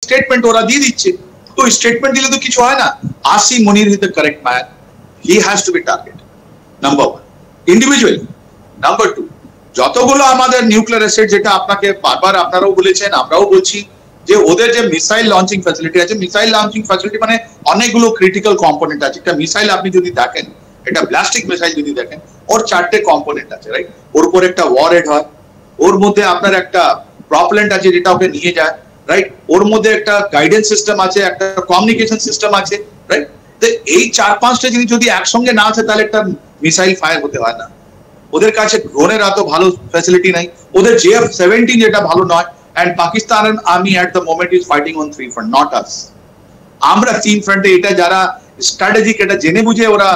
Statement ওরা দিয়ে দিচ্ছে, তো স্টেটমেন্ট দিলে তো কিছু হয় না। Asim Munir is the correct man, he has to be target, number 1 individually. Number 2, যতগুলো আমাদের নিউক্লিয়ার অ্যাসেট, যেটা আপনাকে বারবার আপনারাও বলেছেন আমরাও বলছি, যে ওদের যে মিসাইল লঞ্চিং ফ্যাসিলিটি আছে, মিসাইল লঞ্চিং ফ্যাসিলিটি মানে অনেকগুলো ক্রিটিক্যাল কম্পোনেন্ট আছে। একটা মিসাইল আপনি যদি দেখেন, এটা ব্লাস্টিক মিসাইল যদি দেখেন, ওর 4টে কম্পোনেন্ট আছে, রাইট? ওর উপর একটা ওয়ারহেড হয়, ওর মধ্যে আপনার একটা প্রপেলেন্ট আছে যেটা ওকে নিয়ে যায়, রাইট? ওর মধ্যে একটা গাইডেন্স সিস্টেম আছে, একটা কমিউনিকেশন সিস্টেম আছে, রাইট? তো এই 4-5টা জিনিস যদি একসঙ্গে না আছে তাহলে একটা মিসাইল ফায়ার হতে হয় না। ওদের কাছে ড্রোনের এত ভালো ফ্যাসিলিটি নাই, ওদের JF-17 যেটা ভালো নয়। and Pakistan army at the moment is fighting on 3 front, not us. আমরা 3 ফ্রন্টে, এটা যারা স্ট্র্যাটেজিক, এটা জেনে বুঝে ওরা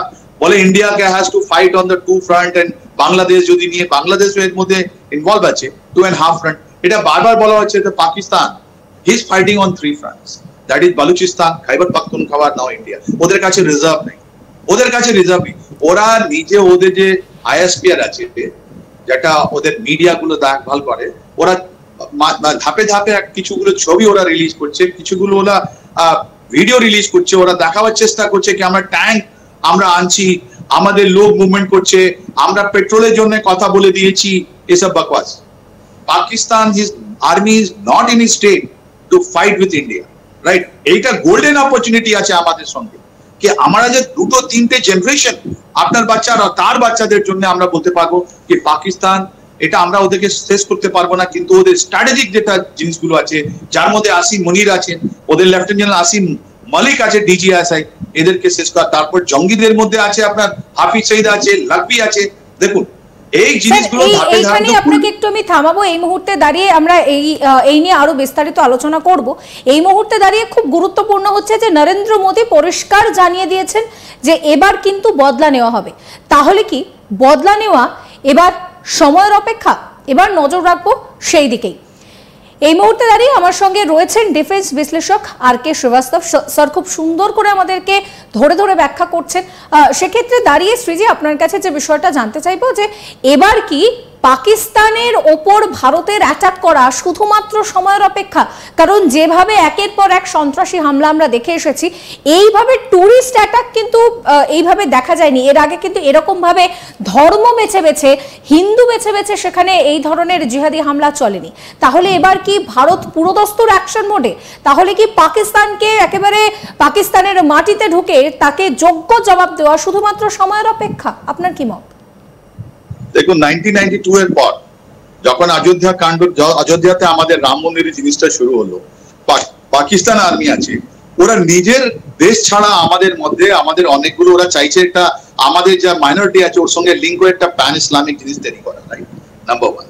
বলে ইন্ডিয়া কে has to fight on the 2 front, and Bangladesh যদি নিয়ে, বাংলাদেশ এর মধ্যে ইনভলভ আছে 2.5 ফ্রন্ট। এটা বারবার বলা হচ্ছে যে Pakistan he is fighting on 3 fronts, that is Balochistan, Khyber Pakhtunkhwa, now India. ওদের কাছে রিজার্ভ নেই, ওদের কাছে রিজার্ভ নেই। ওরা নিজে, ওদের যে ISPR আছে, যেটা ওদের মিডিয়া গুলো দেখভাল করে, ওরা ধাপে ধাপে কিছুগুলো ছবি ওরা রিলিজ করছে, কিছুগুলো ওরা ভিডিও রিলিজ করছে, ওরা দেখাবার চেষ্টা করছে কি আমরা ট্যাঙ্ক আমরা আনছি, আমাদের লোক মুভমেন্ট করছে, আমরা পেট্রোলের জন্য কথা বলে দিয়েছি, এসব বকওয়াস। Pakistan his army is not in state to fight with India, right? এইটা গোল্ডেন অপরচুনিটি আছে আমাদের সঙ্গে, কি আমরা যে 2-3টে জেনারেশন, আপনার বাচ্চারা তার বাচ্চাদের জন্য আমরা বলতে পারবো কি পাকিস্তান, এটা আমরা ওদেরকে শেষ করতে পারবো না, কিন্তু ওদের স্ট্র্যাটেজিক যেটা জিনিসগুলো আছে, যার মধ্যে আসিম মুনির আছেন, ওদের লেফটেন্যান্ট জেনারেল আসিম মালিক আছে DGSI, এদেরকে শেষ করা। তারপর জঙ্গিদের মধ্যে আছে আপনার হাফিজ সঈদ আছে, লাকবি আছে। দেখুন এই জিনিসগুলো ধাপে ধাপে। আপনাকে একটু আমি থামাবো। এই মুহূর্তে দাঁড়িয়ে আমরা এই নিয়ে আরো বিস্তারিত আলোচনা করব। এই মুহূর্তে দাঁড়িয়ে খুব গুরুত্বপূর্ণ হচ্ছে যে নরেন্দ্র মোদী পরিষ্কার জানিয়ে দিয়েছেন যে এবার কিন্তু বদলা নেওয়া হবে। তাহলে কি বদলা নেওয়া এবার সময়ের অপেক্ষা? এবার নজর রাখবো সেই দিকেই। এই মুহূর্তে দাঁড়িয়ে আমার সঙ্গে রয়েছেন ডিফেন্স বিশ্লেষক RK শ্রীবাস্তব স্যার, খুব সুন্দর করে আমাদেরকে ধরে ধরে ব্যাখ্যা করছেন। সেক্ষেত্রে দাঁড়িয়ে শ্রীজি আপনার কাছে যে বিষয়টা জানতে চাইবো, যে এবার কি পাকিস্তানের ওপর ভারতের অ্যাটাক করা শুধুমাত্র সময়ের অপেক্ষা? কারণ যেভাবে একের পর এক সন্ত্রাসী হামলা আমরা দেখে এসেছি, এইভাবে ট্যুরিস্ট অ্যাটাক কিন্তু এইভাবে দেখা যায়নি এর আগে। কিন্তু এরকম ভাবে ধর্ম বেছে বেছে, হিন্দু বেছে বেছে সেখানে এই ধরনের জিহাদি হামলা চলেনি। তাহলে এবার কি ভারত পুরোদস্তুর অ্যাকশন মোডে? তাহলে কি পাকিস্তানকে একেবারে পাকিস্তানের মাটিতে ঢুকে তাকে যোগ্য জবাব দেওয়া শুধুমাত্র সময়ের অপেক্ষা? আপনার কি মত? দেখুন 1992 এর পর যখন অযোধ্যা কাণ্ড, অযোধ্যাতে আমাদের রাম মন্দিরের জিনিসটা শুরু হলো, পাকিস্তান আর্মি আছে, ওরা নিজের দেশ ছাড়া আমাদের মধ্যে, আমাদের অনেকগুলো ওরা চাইছে একটা আমাদের যা মাইনরিটি আছে ওর সঙ্গে লিঙ্ক করে একটা প্যান ইসলামিক জিনিস তৈরি করা, রাইট? নাম্বার 1,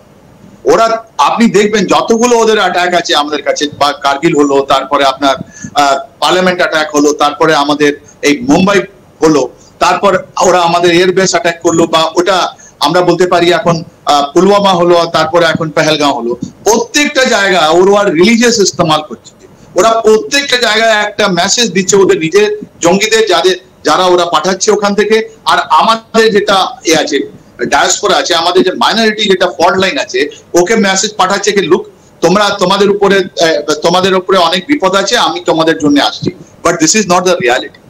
ওরা আপনি দেখবেন যতগুলো ওদের অ্যাটাক আছে আমাদের কাছে, কার্গিল হলো, তারপরে আপনার পার্লামেন্ট অ্যাটাক হলো, তারপরে আমাদের এই মুম্বাই হলো, তারপর ওরা আমাদের এয়ারবেস অ্যাটাক করলো, বা ওটা আমরা বলতে পারি এখন পুলওয়ামা হলো, তারপরে এখন পেহেলগাঁও হলো। প্রত্যেকটা জায়গা ওরা রিলিজিয়াস ইস্তেমাল করছে, ওরা প্রত্যেকটা জায়গায় একটা মেসেজ দিচ্ছে ওদের নিজের জঙ্গিদের, যারা ওরা পাঠাচ্ছে ওখান থেকে। আর আমাদের যেটা এ আছে, ডায়াসপোরা আছে, আমাদের যে মাইনরিটি যেটা ফল্ট লাইন আছে, ওকে মেসেজ পাঠাচ্ছে কি লুক, তোমাদের উপরে অনেক বিপদ আছে, আমি তোমাদের জন্য আসছি। But this is not the reality.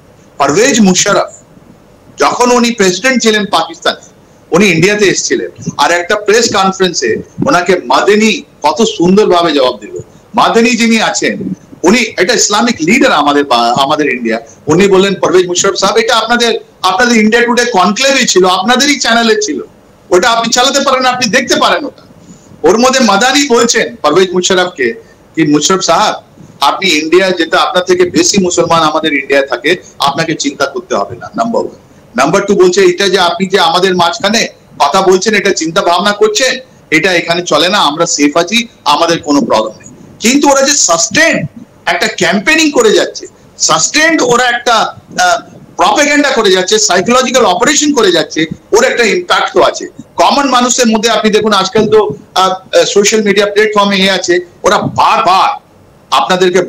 Pervez Musharraf যখন উনি প্রেসিডেন্ট ছিলেন পাকিস্তান, উনি ইন্ডিয়াতে এসেছিলেন, আর একটা প্রেস কনফারেন্সে ওনাকে মাদানি কত সুন্দরভাবে জবাব দিল। মাদানি যিনি আছেন, উনি একটা ইসলামিক লিডার আমাদের ইন্ডিয়া, উনি বললেন পারভেজ মুশারফ সাহেব, এটা আপনাদের ইন্ডিয়া টুডে কনক্লেভে ছিল, আপনাদেরই চ্যানেলে ছিল, ওটা আপনি চালাতে পারেন, আপনি দেখতে পারেন ওটা। ওর মধ্যে মাদানি বলছেন পারভেজ মুশারফকে কি মুশারফ সাহেব, আপনি ইন্ডিয়া, যেটা আপনার থেকে বেশি মুসলমান আমাদের ইন্ডিয়ায় থাকে, আপনাকে চিন্তা করতে হবে না, নাম্বার 1। নাম্বার 2 বলছে এটা যে আপনি যে আমাদের মাঝখানে কথা বলছেন, এটা চিন্তা ভাবনা করছেন, এটা এখানে চলে না, আমরা সেফ আছি, আমাদের কোনো প্রবলেম নেই। কিন্তু ওরা যে সাস্টেন একটা ক্যাম্পেনিং করে যাচ্ছে, সাস্টেন্ড ওরা একটা প্রপাগান্ডা করে যাচ্ছে, সাইকোলজিক্যাল অপারেশন করে যাচ্ছে, ওর একটা ইম্প্যাক্ট তো আছে কমন মানুষের মধ্যে। আপনি দেখুন আজকাল তো সোশ্যাল মিডিয়া প্ল্যাটফর্মে আছে, ওরা বারবার আপনাদেরকে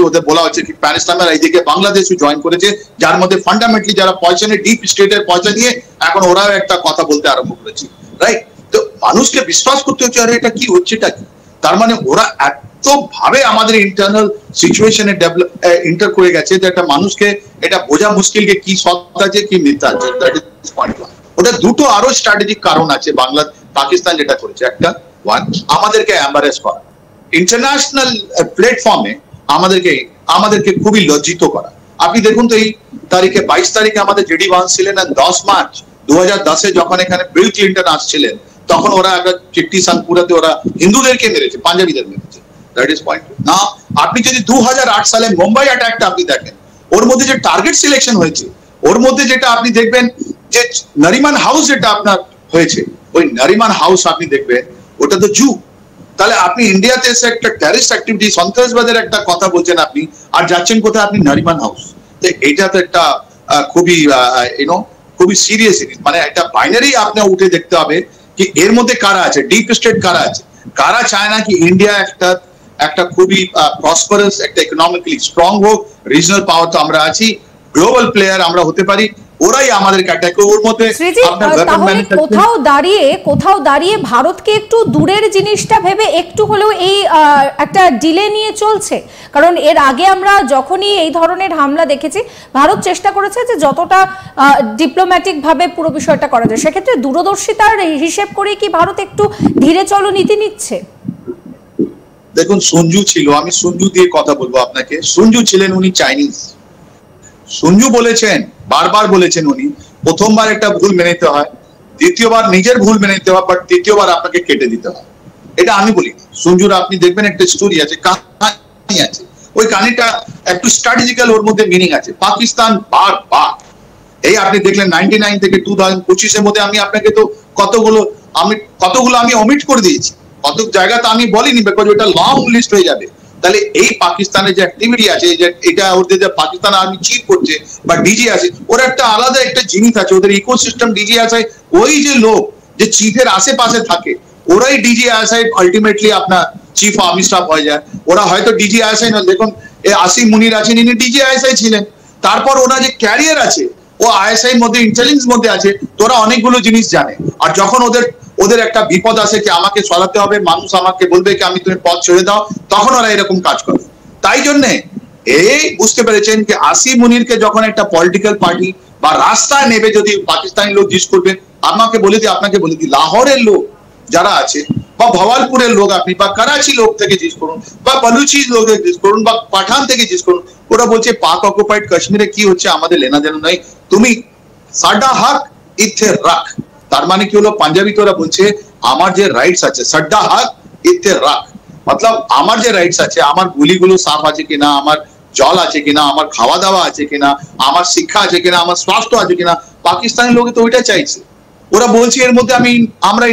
ওদের বলা হচ্ছে কি প্যান ইসলামের এইদিকে বাংলাদেশও জয়েন করেছে, যার মধ্যে ফান্ডামেন্টালি যারা পয়সা নিয়ে, ডিপ স্টেটের পয়সা নিয়ে এখন ওরাও একটা কথা বলতে আরম্ভ করেছে, রাইট? তো মানুষকে বিশ্বাস করতে হচ্ছে, আরে এটা কি হচ্ছেটা কি? তার মানে ওরা এত ভাবে আমাদের ইন্টারনাল সিচুয়েশনে এন্টার করে গেছে যে একটা মানুষকে এটা বোঝা মুশকিল যে কি সত্য আছে কি মিথ্যা আছে। ওটা দুটো আরো স্ট্র্যাটেজিক কারণ আছে বাংলা পাকিস্তান যেটা করেছে। একটা আমাদেরকে এম্বারেস করা, ইন্টারন্যাশনাল প্ল্যাটফর্মে আমাদেরকে খুবই লজ্জিত করা। আপনি দেখুন তো এই তারিখে 22 তারিখে আমাদের জেডি ভান্স ছিলেন, 10 মার্চ 2010-এ যখন এখানে বিল ক্লিন্টন আসছিলেন তখন ওরা একটা চিট্টি সানপুরাতে ওরা হিন্দুদেরকে মেরেছে, পাঞ্জাবিদের মেরেছে। That is point. না, আপনি যদি 2008 সালে মুম্বাই অ্যাটাকটা আপনি দেখেন, ওর মধ্যে যে টার্গেট সিলেকশন হয়েছে, ওর মধ্যে যেটা আপনি দেখবেন যে নারিমান হাউস যেটা আপনার হয়েছে, ওই নারিমান হাউস আপনি দেখবেন ওটা তো জু। তাহলে আপনি ইন্ডিয়াতে এসে একটা টেররিস্ট অ্যাক্টিভিটি সন্ত্রাসবাদের একটা কথা বলছেন আপনি, আর যাচ্ছেন কোথায় আপনি নারিমান হাউস। এটা তো একটা খুবই খুবই সিরিয়াস জিনিস। মানে একটা বাইনারি আপনার উঠে দেখতে হবে কি এর মধ্যে কারা আছে, ডিপ স্টেট কারা আছে, কারা চায় না কি ইন্ডিয়া একটা খুবই প্রসপারাস একটা ইকোনমিক্যালি স্ট্রং হোক। রিজনাল পাওয়ার তো আমরা আছি, গ্লোবাল প্লেয়ার আমরা হতে পারি, ওরাই আমাদের অ্যাটাক করবে। ওর মধ্যে কোথাও দাঁড়িয়ে ভারতকে একটু দূরের জিনিসটা ভেবে একটু হলেও এই একটা ডিলে নিয়ে চলছে। কারণ এর আগে আমরা যখনই এই ধরনের হামলা দেখেছি, ভারত চেষ্টা করেছে যে যতটা ডিপ্লোম্যাটিক ভাবে পুরো বিষয়টা করা যায়। সেক্ষেত্রে দূরদর্শিতার হিসেব করে কি ভারত একটু ধীরে চলো নীতি নিচ্ছে? দেখুন, সঞ্জু ছিল, আমি সঞ্জু দিয়ে কথা বলবো আপনাকে। সঞ্জু ছিলেন, উনি চাইনিজ। সঞ্জু বলেছেন, বারবার বলেছেন উনি, প্রথমবার একটা ভুল মেনে নিতে হয়, দ্বিতীয়বার নিজের ভুল মেনে নিতে হয়, বাট তৃতীয়বার আপনাকে কেটে দিতে হয়। এটা আমি বলি। সঞ্জুর আপনি দেখবেন একটা স্টোরি আছে, কাহিনী আছে, ওই কাহিনীটা একটু স্ট্র্যাটেজিক্যাল, ওর মধ্যে মিনিং আছে। পাকিস্তান বারবার এই আপনি দেখলেন 99 থেকে 2025-এর মধ্যে আমি আপনাকে তো কতগুলো আমি অমিট করে দিয়েছি, কত জায়গা তো আমি বলিনি, বিকজ ওটা লং লিস্ট হয়ে যাবে। তাহলে এই পাকিস্তানের যে অ্যাক্টিভিটি আছে, যে এটা ওদের যে পাকিস্তান আর্মি চিফ করছে বা ডিজি আছে, ওর একটা আলাদা একটা জিনিস আছে, ওদের ইকোসিস্টেম ডিজি আছে। ওই যে লোক যে চিফের আশেপাশে থাকে, ওরাই ডিজি আছে, আলটিমেটলি আপনার চিফ আর্মি স্টাফ হয়ে যায়। ওরা হয়তো ডিজি আছে না, দেখুন আসিম মুনির আছেন, ইনি ডিজি আইএসআই ছিলেন। তারপর ওনার যে ক্যারিয়ার আছে, ও আইএসআই মধ্যে ইন্টেলিজেন্স মধ্যে আছে, তোরা অনেকগুলো জিনিস জানে। আর যখন ওদের একটা বিপদ আসে কি আমাকে সরাতে হবে, মানুষ আমাকে বলবে কি আমি তুমি পথ ছেড়ে দাও, তখন ওরা এরকম কাজ করে। তাই জন্য এই বুঝতে পেরেছেন কি আসিম মুনিরকে যখন একটা পলিটিক্যাল পার্টি বা রাস্তায় নেবে, যদি পাকিস্তানি লোক জিজ্ঞেস করবে, আপনাকে বলে দিই লাহোরের লোক যারা আছে বা ভওয়ালপুরের লোক আপনি বা করাচি লোক থেকে জিজ্ঞেস করুন বা বলুচি লোক জিজ্ঞেস করুন বা পাঠান থেকে জিজ্ঞেস করুন, ওরা বলছে পাক অকুপাইড কাশ্মীরে কি হচ্ছে আমাদের লেনা দেনা নাই, তুমি সাডা হক ইথে রাখ। তার মানে কি হলো, পাঞ্জাবি তোরা বলছে আমার যে রাইটস আছে সাড্ডা হক ইথে রাখ, মতলব আমার যে রাইটস আছে, আমার গুলিগুলো সাফ আছে কিনা, আমার জল আছে কিনা, আমার খাওয়া দাওয়া আছে কিনা, আমার শিক্ষা আছে কিনা, আমার স্বাস্থ্য আছে কিনা, পাকিস্তানি লোক তো ওইটা চাইছে। ওরা বলছে এর মধ্যে আমরা